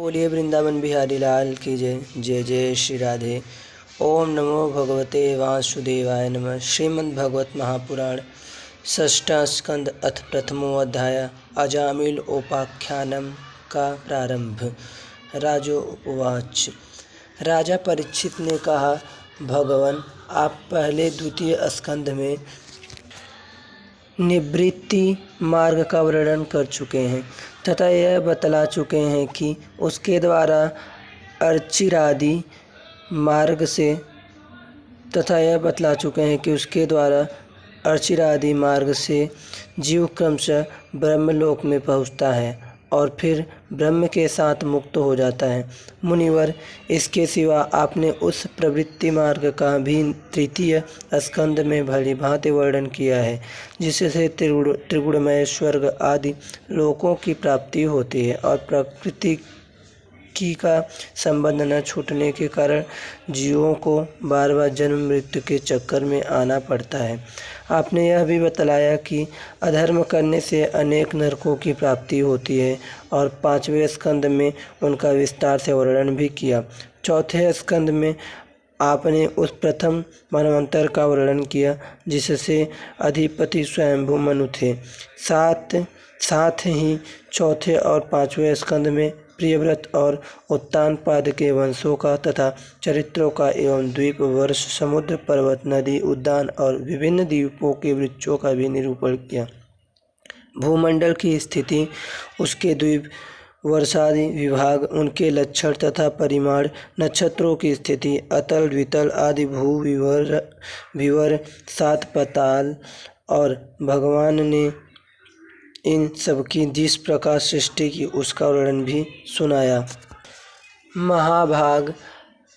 बोलिए वृंदावन बिहारी लाल की जय। जय जय श्री राधे। ओम नमो भगवते वासुदेवाय नमः। श्रीमद्भागवत महापुराण षष्ठा स्कंद अथ प्रथमो अध्याय अजामिल उपाख्यानम का प्रारंभ। राजोवाच। राजा परीक्षित ने कहा, भगवान आप पहले द्वितीय स्कंद में निवृत्ति मार्ग का वर्णन कर चुके हैं तथा यह बतला चुके हैं कि उसके द्वारा अर्चिरादि मार्ग से जीव क्रमशः ब्रह्मलोक में पहुँचता है और फिर ब्रह्म के साथ मुक्त हो जाता है। मुनिवर, इसके सिवा आपने उस प्रवृत्ति मार्ग का भी तृतीय स्कंद में भली भांति वर्णन किया है, जिससे त्रिगुणमय स्वर्ग आदि लोकों की प्राप्ति होती है और प्रकृति का संबंध न छूटने के कारण जीवों को बार बार जन्म मृत्यु के चक्कर में आना पड़ता है। आपने यह भी बतलाया कि अधर्म करने से अनेक नरकों की प्राप्ति होती है और पांचवें स्कंद में उनका विस्तार से वर्णन भी किया। चौथे स्कंद में आपने उस प्रथम मनवंतर का वर्णन किया जिससे अधिपति स्वयंभू मनु थे। साथ ही चौथे और पांचवें स्कंद में प्रियव्रत और उत्तानपाद के वंशों का तथा चरित्रों का एवं द्वीप वर्ष समुद्र पर्वत नदी उद्यान और विभिन्न द्वीपों के वृक्षों का भी निरूपण किया। भूमंडल की स्थिति, उसके द्वीप वर्षादि विभाग, उनके लक्षण तथा परिमाण, नक्षत्रों की स्थिति, अतल द्वितल आदि भू विवर, सात पाताल और भगवान ने इन सबकी जिस प्रकार सृष्टि की उसका वर्णन भी सुनाया। महाभाग,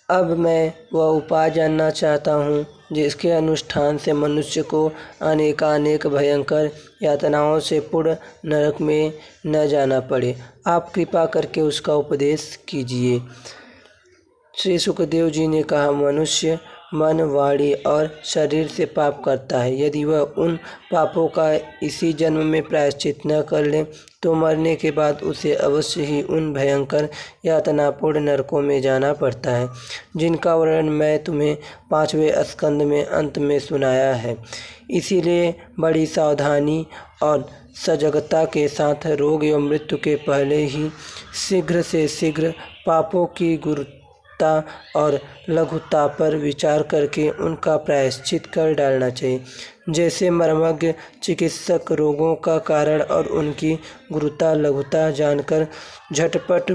अब मैं वह उपाय जानना चाहता हूँ जिसके अनुष्ठान से मनुष्य को अनेकानेक भयंकर यातनाओं से पूर्ण नरक में न जाना पड़े। आप कृपा करके उसका उपदेश कीजिए। श्री सुखदेव जी ने कहा, मनुष्य मन, वाणी और शरीर से पाप करता है। यदि वह उन पापों का इसी जन्म में प्रायश्चित न कर ले तो मरने के बाद उसे अवश्य ही उन भयंकर यातनापूर्ण नरकों में जाना पड़ता है, जिनका वर्णन मैं तुम्हें पांचवें स्कंद में अंत में सुनाया है। इसीलिए बड़ी सावधानी और सजगता के साथ रोग एवं मृत्यु के पहले ही शीघ्र से शीघ्र पापों की गुरुता और लघुता पर विचार करके उनका प्रायश्चित कर डालना चाहिए। जैसे मर्मज्ञ चिकित्सक रोगों का कारण और उनकी गुरुता लघुता जानकर झटपट